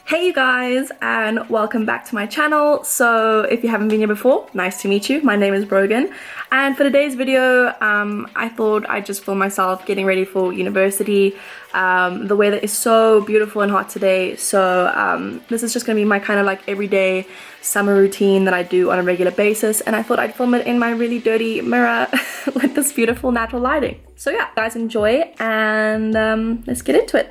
Hey you guys, and welcome back to my channel. So if you haven't been here before, nice to meet you. My name is Brogan, and for today's video I thought I'd just film myself getting ready for university. The weather is so beautiful and hot today, so this is just gonna be my kind of like everyday summer routine that I do on a regular basis, and I thought I'd film it in my really dirty mirror with this beautiful natural lighting. So yeah, guys, enjoy, and let's get into it.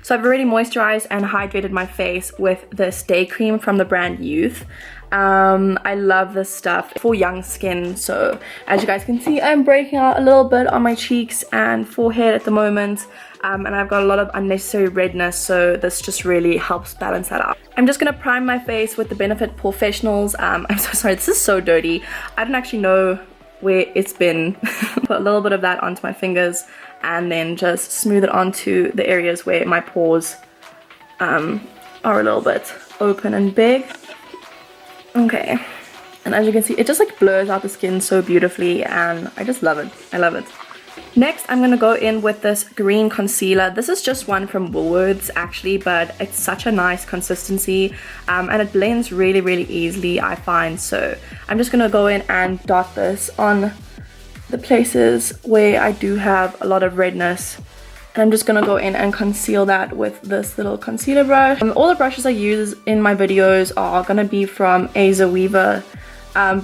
So I've already moisturized and hydrated my face with this day cream from the brand Youth. I love this stuff for young skin. So as you guys can see, I'm breaking out a little bit on my cheeks and forehead at the moment. And I've got a lot of unnecessary redness, so this just really helps balance that out. I'm just going to prime my face with the Benefit Professionals. I'm so sorry, this is so dirty. I don't actually know where it's been. Put a little bit of that onto my fingers and then just smooth it onto the areas where my pores are a little bit open and big. Okay, and as you can see, it just like blurs out the skin so beautifully, and I just love it. I love it. Next, I'm going to go in with this green concealer. This is just one from Woolworths actually, but it's such a nice consistency, and it blends really easily, I find. So I'm just going to go in and dot this on the places where I do have a lot of redness, and I'm just going to go in and conceal that with this little concealer brush. All the brushes I use in my videos are going to be from Aza Weaver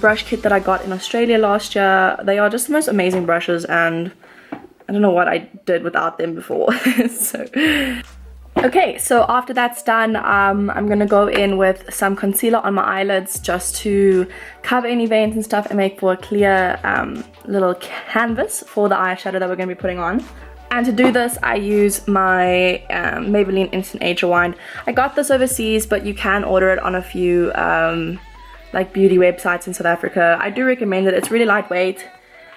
brush kit that I got in Australia last year. They are just the most amazing brushes, and I don't know what I did without them before. Okay, so after that's done, I'm gonna go in with some concealer on my eyelids just to cover any veins and stuff and make for a clear little canvas for the eyeshadow that we're gonna be putting on. And to do this, I use my Maybelline Instant Age Rewind. I got this overseas, but you can order it on a few like beauty websites in South Africa. I do recommend it. It's really lightweight,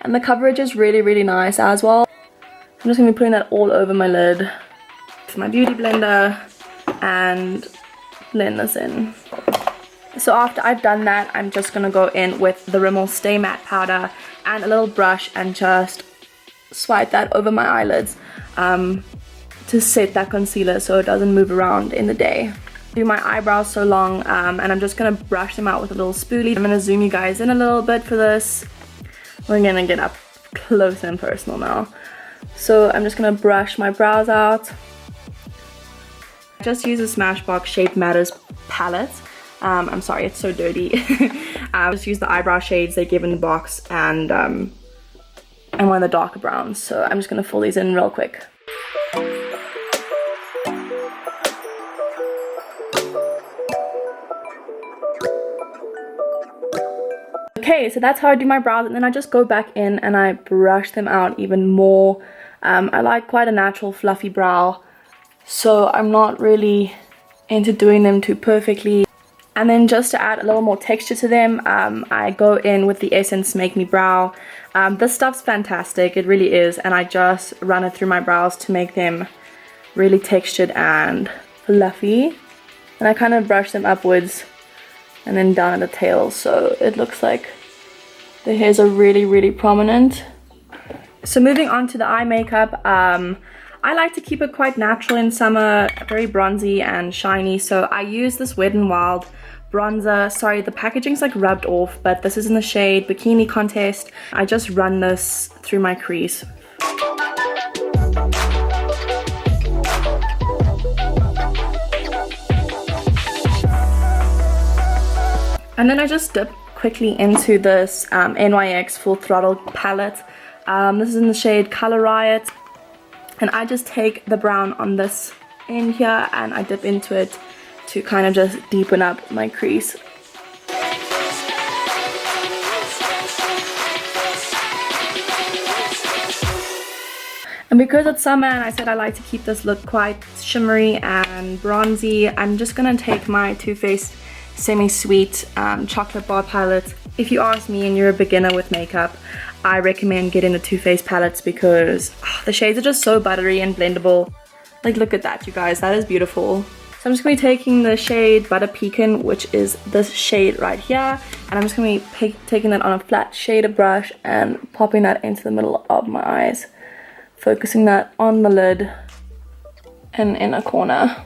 and the coverage is really nice as well. I'm just gonna be putting that all over my lid with my beauty blender and blend this in. So after I've done that, I'm just gonna go in with the Rimmel Stay Matte powder and a little brush and just swipe that over my eyelids to set that concealer so it doesn't move around in the day. Do my eyebrows so long, and I'm just gonna brush them out with a little spoolie. I'm gonna zoom you guys in a little bit for this. We're gonna get up close and personal now. So I'm just gonna brush my brows out. I just use a Smashbox Shape Matters palette. I'm sorry, it's so dirty. I just use the eyebrow shades they give in the box, and one of the darker browns. So I'm just gonna fill these in real quick. Okay, so that's how I do my brows, and then I just go back in and I brush them out even more. I like quite a natural fluffy brow, so I'm not really into doing them too perfectly. And then just to add a little more texture to them, I go in with the Essence Make Me Brow. This stuff's fantastic, it really is, and I just run it through my brows to make them really textured and fluffy. And I kind of brush them upwards and then down at the tail, so it looks like the hairs are really prominent. So moving on to the eye makeup, I like to keep it quite natural in summer, very bronzy and shiny, so I use this Wet n Wild bronzer. Sorry, the packaging's like rubbed off, but this is in the shade Bikini Contest. I just run this through my crease. And then I just dip quickly into this NYX Full Throttle palette. This is in the shade Color Riot. And I just take the brown on this end here and I dip into it to kind of just deepen up my crease. And because it's summer and I said I like to keep this look quite shimmery and bronzy, I'm just going to take my Too Faced Semi-Sweet Chocolate Bar palette. If you ask me and you're a beginner with makeup, I recommend getting the Too Faced palettes because the shades are just so buttery and blendable. Like, look at that, you guys, that is beautiful. So I'm just going to be taking the shade Butter Pecan, which is this shade right here, and I'm just going to be taking that on a flat shader brush and popping that into the middle of my eyes, focusing that on the lid and in a corner.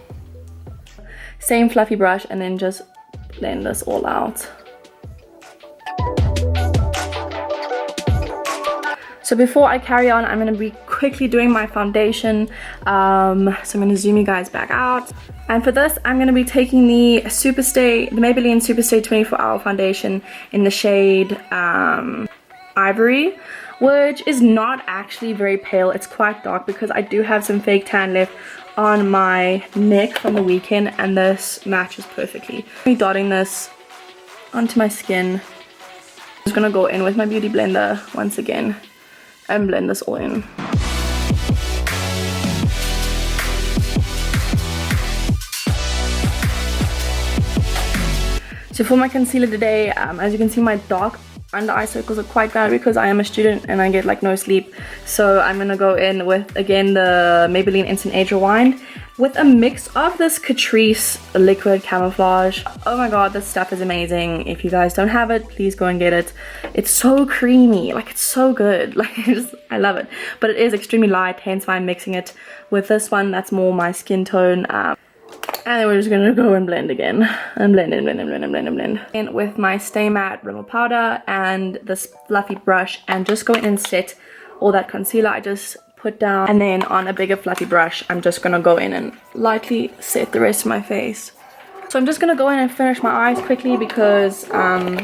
same fluffy brush, and then just blend this all out. So before I carry on, I'm going to be quickly doing my foundation. So I'm going to zoom you guys back out. And for this, I'm going to be taking the Maybelline Superstay 24-Hour Foundation in the shade Ivory, which is not actually very pale. It's quite dark because I do have some fake tan left on my neck from the weekend, and this matches perfectly. I'm dotting this onto my skin. I'm just going to go in with my beauty blender once again and blend this all in. So for my concealer today, as you can see, my dark under eye circles are quite bad because I am a student and I get like no sleep. So I'm gonna go in with, again, the Maybelline Instant Age Rewind with a mix of this Catrice liquid camouflage. Oh my god, this stuff is amazing. If you guys don't have it, please go and get it. It's so creamy, like it's so good. Like I love it. But it is extremely light, hence why I'm mixing it with this one that's more my skin tone. And then we're just gonna go and blend again. And blend and blend and blend and blend and blend. And with my Stay Matte Rimmel powder and this fluffy brush, and just go in and set all that concealer I just put down. And then on a bigger fluffy brush, I'm just gonna go in and lightly set the rest of my face. So I'm just gonna go in and finish my eyes quickly because I'm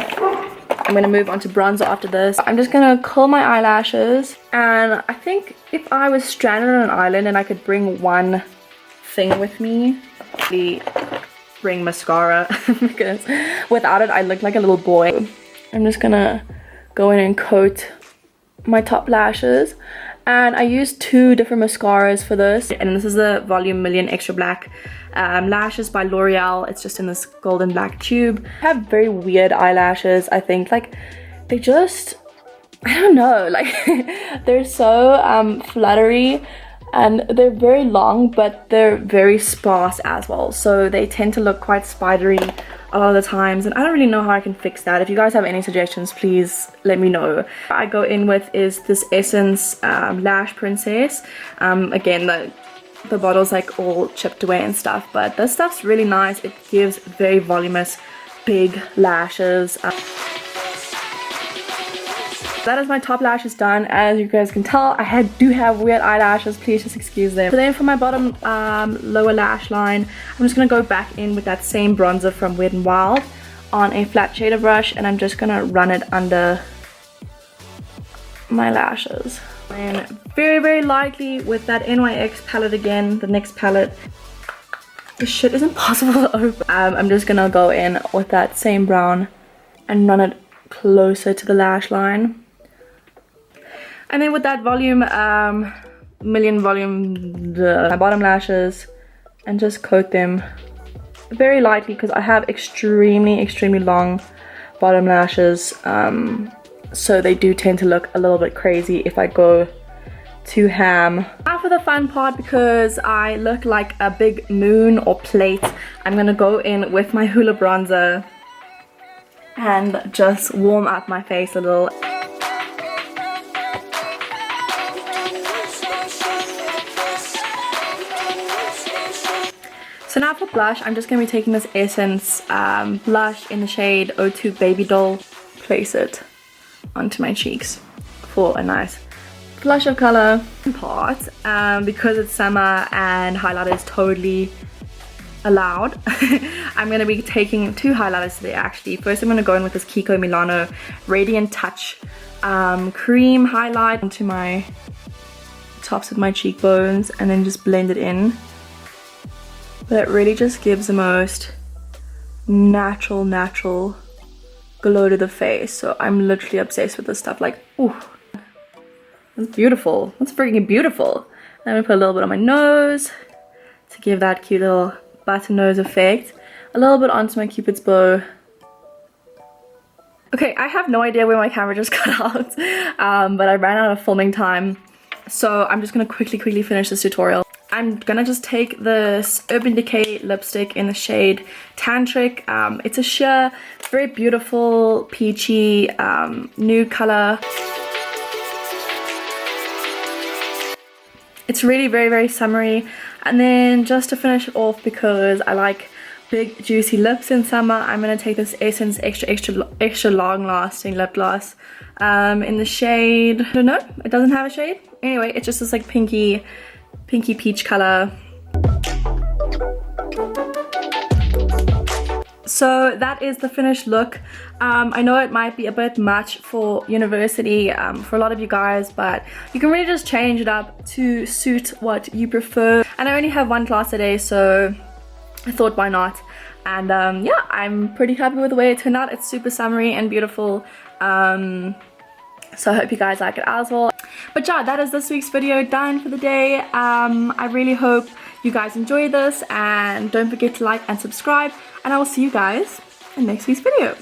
gonna move on to bronzer after this. I'm just gonna curl my eyelashes, and I think if I was stranded on an island and I could bring one thing with me, bring mascara because without it I look like a little boy. I'm just gonna go in and coat my top lashes, and I used two different mascaras for this, and this is the Volume Million Extra Black lashes by L'Oreal. It's just in this golden black tube. I have very weird eyelashes, I think. Like they just, I don't know, like they're so fluttery. And they're very long, but they're very sparse as well. So they tend to look quite spidery a lot of the times. And I don't really know how I can fix that. If you guys have any suggestions, please let me know. What I go in with is this Essence Lash Princess. Again, the bottle's like all chipped away and stuff. But this stuff's really nice. It gives very voluminous, big lashes. That is my top lashes done. As you guys can tell, I do have weird eyelashes. Please just excuse them. So then for my bottom lower lash line, I'm just going to go back in with that same bronzer from Wet n Wild on a flat shader brush, and I'm just going to run it under my lashes. And very, very lightly with that NYX palette again, the NYX palette. This shit is impossible to open. I'm just going to go in with that same brown and run it closer to the lash line. And then with that volume, my bottom lashes, and just coat them very lightly because I have extremely, extremely long bottom lashes. So they do tend to look a little bit crazy if I go too ham. Now for the fun part, because I look like a big moon or plate, I'm gonna go in with my Hoola bronzer and just warm up my face a little. So now for blush, I'm just going to be taking this Essence blush in the shade O2 Baby Doll. Place it onto my cheeks for a nice flush of color. Part, because it's summer and highlighter is totally allowed, I'm going to be taking two highlighters today actually. First I'm going to go in with this Kiko Milano Radiant Touch cream highlight onto my tops of my cheekbones, and then just blend it in. But it really just gives the most natural glow to the face. So I'm literally obsessed with this stuff. Like, ooh, that's beautiful. That's freaking beautiful. I'm gonna put a little bit on my nose to give that cute little button nose effect. A little bit onto my Cupid's bow. Okay, I have no idea where my camera just cut out, but I ran out of filming time. So I'm just gonna quickly finish this tutorial. I'm gonna just take this Urban Decay lipstick in the shade Tantric. It's a sheer, it's very beautiful, peachy, nude color. It's really very summery. And then just to finish it off, because I like big juicy lips in summer, I'm gonna take this Essence extra long lasting lip gloss in the shade, I don't know, it doesn't have a shade. Anyway, it's just this like pinky peach color. So that is the finished look. I know it might be a bit much for university for a lot of you guys, but you can really just change it up to suit what you prefer. And I only have one class a day, so I thought why not. And yeah, I'm pretty happy with the way it turned out. It's super summery and beautiful. So I hope you guys like it as well. But yeah, that is this week's video done for the day. I really hope you guys enjoyed this, and don't forget to like and subscribe, and I will see you guys in next week's video.